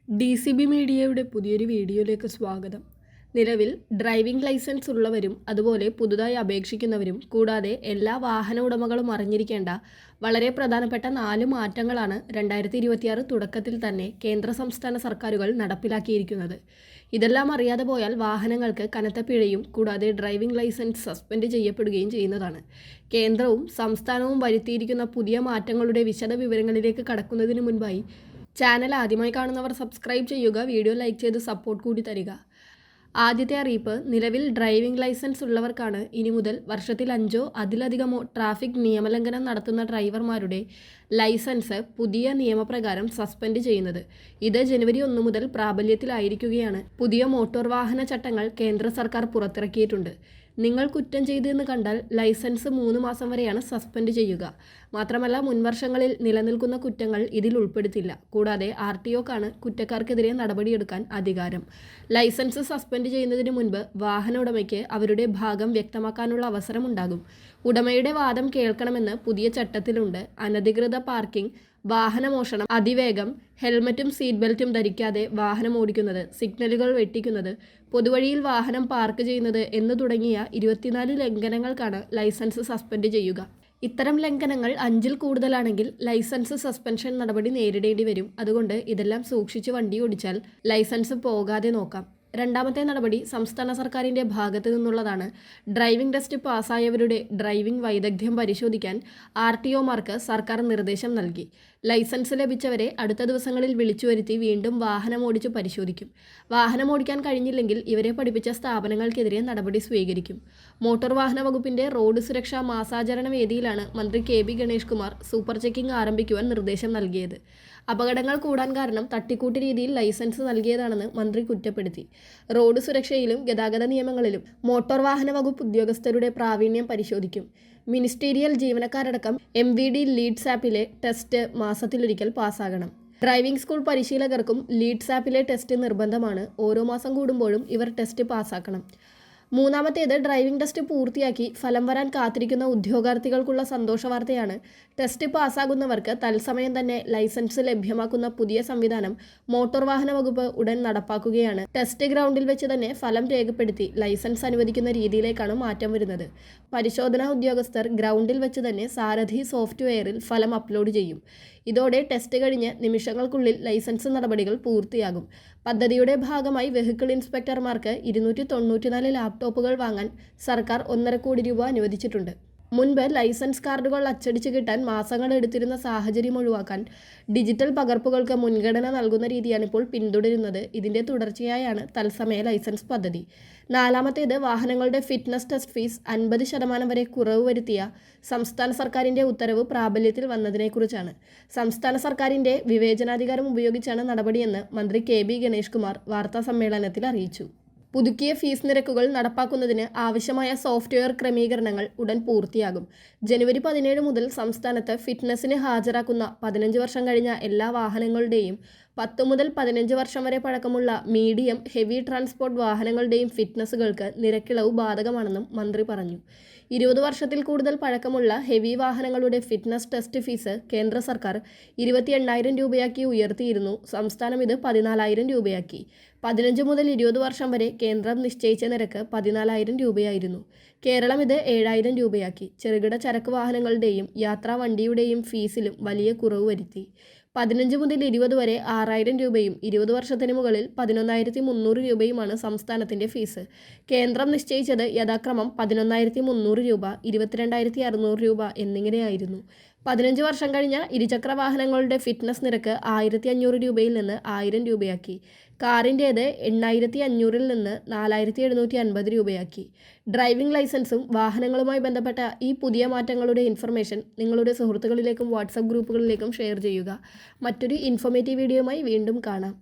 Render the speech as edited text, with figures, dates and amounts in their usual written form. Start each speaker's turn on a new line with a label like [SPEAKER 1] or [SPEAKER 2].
[SPEAKER 1] DCB മീഡിയയുടെ പുതിയൊരു വീഡിയോയിലേക്ക് സ്വാഗതം. നിലവിൽ ഡ്രൈവിംഗ് ലൈസൻസ് ഉള്ളവരും അതുപോലെ പുതുതായി അപേക്ഷിക്കുന്നവരും കൂടാതെ എല്ലാ വാഹന ഉടമകളും അറിഞ്ഞിരിക്കേണ്ട വളരെ പ്രധാനപ്പെട്ട 4 മാറ്റങ്ങളാണ് 2026 തുടക്കത്തിൽ തന്നെ കേന്ദ്ര സംസ്ഥാന സർക്കാരുകൾ നടപ്പിലാക്കിയിരിക്കുന്നത്. ഇതെല്ലാം അറിയാതെ പോയാൽ വാഹനങ്ങൾക്ക് കനത്ത പിഴയും കൂടാതെ ഡ്രൈവിംഗ് ലൈസൻസ് സസ്പെൻഡ് ചെയ്യപ്പെടുകയും ചെയ്യുന്നതാണ്. കേന്ദ്രവും സംസ്ഥാനവും വരുത്തിയിരിക്കുന്ന പുതിയ മാറ്റങ്ങളുടെ വിശദ വിവരങ്ങളിലേക്ക് കടക്കുന്നതിന് മുൻപായി ചാനൽ ആദ്യമായി കാണുന്നവർ സബ്സ്ക്രൈബ് ചെയ്യുക, വീഡിയോ ലൈക്ക് ചെയ്ത് സപ്പോർട്ട് കൂടി തരിക. ആദ്യത്തെ അറിയിപ്പ്, നിലവിൽ ഡ്രൈവിംഗ് ലൈസൻസ് ഉള്ളവർക്കാണ് ഇനി മുതൽ വർഷത്തിൽ 5 അതിലധികമോ ട്രാഫിക് നിയമലംഘനം നടത്തുന്ന ഡ്രൈവർമാരുടെ ലൈസൻസ് പുതിയ നിയമപ്രകാരം സസ്പെൻഡ് ചെയ്യുന്നത്. ഇത് ജനുവരി 1 മുതൽ പ്രാബല്യത്തിലായിരിക്കുകയാണ്. പുതിയ മോട്ടോർ വാഹന ചട്ടങ്ങൾ കേന്ദ്ര സർക്കാർ പുറത്തിറക്കിയിട്ടുണ്ട്. നിങ്ങൾ കുറ്റം ചെയ്തെന്ന് കണ്ടാൽ ലൈസൻസ് 3 മാസം വരെയാണ് സസ്പെൻഡ് ചെയ്യുക. മാത്രമല്ല, മുൻവർഷങ്ങളിൽ നിലനിൽക്കുന്ന കുറ്റങ്ങൾ ഇതിൽ ഉൾപ്പെടുത്തില്ല. കൂടാതെ RTOക്കാണ് കുറ്റക്കാർക്കെതിരെ നടപടിയെടുക്കാൻ അധികാരം. ലൈസൻസ് സസ്പെൻഡ് ചെയ്യുന്നതിന് മുൻപ് വാഹന ഉടമയ്ക്ക് അവരുടെ ഭാഗം വ്യക്തമാക്കാനുള്ള അവസരമുണ്ടാകും. ഉടമയുടെ വാദം കേൾക്കണമെന്ന് പുതിയ ചട്ടത്തിലുണ്ട്. അനധികൃത പാർക്കിംഗ്, വാഹനമോഷണം, അതിവേഗം, ഹെൽമറ്റും സീറ്റ് ബെൽറ്റും ധരിക്കാതെ വാഹനം ഓടിക്കുന്നത്, സിഗ്നലുകൾ വെട്ടിക്കുന്നത്, പൊതുവഴിയിൽ വാഹനം പാർക്ക് ചെയ്യുന്നത് എന്നു തുടങ്ങിയ 24 ലംഘനങ്ങൾക്കാണ് ലൈസൻസ് സസ്പെൻഡ് ചെയ്യുക. ഇത്തരം ലംഘനങ്ങൾ 5-ൽ കൂടുതലാണെങ്കിൽ ലൈസൻസ് സസ്പെൻഷൻ നടപടി നേരിടേണ്ടി വരും. അതുകൊണ്ട് ഇതെല്ലാം സൂക്ഷിച്ച് വണ്ടി ഓടിച്ചാൽ ലൈസൻസ് പോകാതെ നോക്കാം. രണ്ടാമത്തെ നടപടി സംസ്ഥാന സർക്കാരിൻ്റെ ഭാഗത്തു നിന്നുള്ളതാണ്. ഡ്രൈവിംഗ് ടെസ്റ്റ് പാസ്സായവരുടെ ഡ്രൈവിംഗ് വൈദഗ്ധ്യം പരിശോധിക്കാൻ RTOമാർക്ക് സർക്കാർ നിർദ്ദേശം നൽകി. ലൈസൻസ് ലഭിച്ചവരെ അടുത്ത ദിവസങ്ങളിൽ വിളിച്ചു വരുത്തി വീണ്ടും വാഹനമോടിച്ചു പരിശോധിക്കും. വാഹനമോടിക്കാൻ കഴിഞ്ഞില്ലെങ്കിൽ ഇവരെ പഠിപ്പിച്ച സ്ഥാപനങ്ങൾക്കെതിരെ നടപടി സ്വീകരിക്കും. മോട്ടോർ വാഹന വകുപ്പിൻ്റെ റോഡ് സുരക്ഷാ മാസാചരണ വേദിയിലാണ് മന്ത്രി KB Ganesh Kumar super checking ആരംഭിക്കുവാൻ നിർദ്ദേശം നൽകിയത്. അപകടങ്ങൾ കൂടാൻ കാരണം തട്ടിക്കൂട്ട് രീതിയിൽ ലൈസൻസ് നൽകിയതാണെന്ന് മന്ത്രി കുറ്റപ്പെടുത്തി. റോഡ് സുരക്ഷയിലും ഗതാഗത നിയമങ്ങളിലും മോട്ടോർ വാഹന വകുപ്പ് ഉദ്യോഗസ്ഥരുടെ പ്രാവീണ്യം പരിശോധിക്കും. മിനിസ്റ്റീരിയൽ ജീവനക്കാരടക്കം MVD ലീഡ്സ് ആപ്പിലെ ടെസ്റ്റ് മാസത്തിലൊരിക്കൽ പാസ്സാകണം. ഡ്രൈവിംഗ് സ്കൂൾ പരിശീലകർക്കും ലീഡ്സ് ആപ്പിലെ ടെസ്റ്റ് നിർബന്ധമാണ്. ഓരോ മാസം കൂടുമ്പോഴും ഇവർ ടെസ്റ്റ് പാസ്സാക്കണം. മൂന്നാമത്തേത്, ഡ്രൈവിംഗ് ടെസ്റ്റ് പൂർത്തിയാക്കി ഫലം വരാൻ കാത്തിരിക്കുന്ന ഉദ്യോഗാർത്ഥികൾക്കുള്ള സന്തോഷ വാർത്തയാണ്. ടെസ്റ്റ് പാസ്സാകുന്നവർക്ക് തത്സമയം തന്നെ ലൈസൻസ് ലഭ്യമാക്കുന്ന പുതിയ സംവിധാനം മോട്ടോർ വാഹന വകുപ്പ് ഉടൻ നടപ്പാക്കുകയാണ്. ടെസ്റ്റ് ഗ്രൗണ്ടിൽ വെച്ച് തന്നെ ഫലം രേഖപ്പെടുത്തി ലൈസൻസ് അനുവദിക്കുന്ന രീതിയിലേക്കാണ് മാറ്റം വരുന്നത്. പരിശോധനാ ഉദ്യോഗസ്ഥർ ഗ്രൗണ്ടിൽ വെച്ച് തന്നെ സാരഥി സോഫ്റ്റ്വെയറിൽ ഫലം അപ്ലോഡ് ചെയ്യും. ഇതോടെ ടെസ്റ്റ് കഴിഞ്ഞ് നിമിഷങ്ങൾക്കുള്ളിൽ ലൈസൻസ് നടപടികൾ പൂർത്തിയാകും. പദ്ധതിയുടെ ഭാഗമായി വെഹിക്കിൾ ഇൻസ്പെക്ടർമാർക്ക് 294 ലാപ്ടോപ്പുകൾ വാങ്ങാൻ സർക്കാർ 1.5 കോടി രൂപ അനുവദിച്ചിട്ടുണ്ട്. മുൻപ് ലൈസൻസ് കാർഡുകൾ അച്ചടിച്ച് കിട്ടാൻ മാസങ്ങൾ എടുത്തിരുന്ന സാഹചര്യം ഒഴിവാക്കാൻ ഡിജിറ്റൽ പകർപ്പുകൾക്ക് മുൻഗണന നൽകുന്ന രീതിയാണ് ഇപ്പോൾ പിന്തുടരുന്നത്. ഇതിൻ്റെ തുടർച്ചയായാണ് തത്സമയ ലൈസൻസ് പദ്ധതി. നാലാമത്തേത്, വാഹനങ്ങളുടെ ഫിറ്റ്നസ് ടെസ്റ്റ് ഫീസ് 50% വരെ കുറവ് വരുത്തിയ സംസ്ഥാന സർക്കാരിൻ്റെ ഉത്തരവ് പ്രാബല്യത്തിൽ വന്നതിനെക്കുറിച്ചാണ്. സംസ്ഥാന സർക്കാരിൻ്റെ വിവേചനാധികാരം ഉപയോഗിച്ചാണ് നടപടിയെന്ന് മന്ത്രി KB ഗണേഷ് കുമാർ വാർത്താസമ്മേളനത്തിൽ അറിയിച്ചു. പുതുക്കിയ ഫീസ് നിരക്കുകൾ നടപ്പാക്കുന്നതിന് ആവശ്യമായ സോഫ്റ്റ്വെയർ ക്രമീകരണങ്ങൾ ഉടൻ പൂർത്തിയാകും. ജനുവരി 17 മുതൽ സംസ്ഥാനത്ത് ഫിറ്റ്നസിന് ഹാജരാക്കുന്ന 15 വർഷം കഴിഞ്ഞ എല്ലാ വാഹനങ്ങളുടെയും 10 മുതൽ 15 വർഷം വരെ പഴക്കമുള്ള മീഡിയം, ഹെവി ട്രാൻസ്പോർട്ട് വാഹനങ്ങളുടെയും ഫിറ്റ്നസുകൾക്ക് നിരക്കിളവ് ബാധകമാണെന്നും മന്ത്രി പറഞ്ഞു. 20 വർഷത്തിൽ കൂടുതൽ പഴക്കമുള്ള ഹെവി വാഹനങ്ങളുടെ ഫിറ്റ്നസ് ടെസ്റ്റ് ഫീസ് കേന്ദ്ര സർക്കാർ 28,000 രൂപയാക്കി ഉയർത്തിയിരുന്നു. സംസ്ഥാനം ഇത് 14,000 രൂപയാക്കി. 15 മുതൽ 20 വർഷം വരെ കേന്ദ്രം നിശ്ചയിച്ച നിരക്ക് 14,000 രൂപയായിരുന്നു. കേരളം ഇത് 7,000 രൂപയാക്കി. ചെറുകിട ചരക്ക് വാഹനങ്ങളുടെയും യാത്രാ വണ്ടിയുടെയും ഫീസിലും വലിയ കുറവ് വരുത്തി. 15 മുതൽ 20 വരെ 6,000 രൂപയും 20 വർഷത്തിന് മുകളിൽ 11,300 രൂപയുമാണ് സംസ്ഥാനത്തിൻ്റെ ഫീസ്. കേന്ദ്രം നിശ്ചയിച്ചത് യഥാക്രമം 11,300 രൂപ, 22,600 രൂപ എന്നിങ്ങനെയായിരുന്നു. 15 വർഷം കഴിഞ്ഞ ഇരുചക്ര വാഹനങ്ങളുടെ ഫിറ്റ്നസ് നിരക്ക് 1,500 രൂപയിൽ നിന്ന് 1,000 രൂപയാക്കി. കാറിൻ്റേത് 8,500-ൽ നിന്ന് 4,750 രൂപയാക്കി. ഡ്രൈവിംഗ് ലൈസൻസും വാഹനങ്ങളുമായി ബന്ധപ്പെട്ട ഈ പുതിയ മാറ്റങ്ങളുടെ ഇൻഫർമേഷൻ നിങ്ങളുടെ സുഹൃത്തുക്കളിലേക്കും വാട്സപ്പ് ഗ്രൂപ്പുകളിലേക്കും ഷെയർ ചെയ്യുക. മറ്റൊരു ഇൻഫോർമേറ്റീവ് വീഡിയോയുമായി വീണ്ടും കാണാം.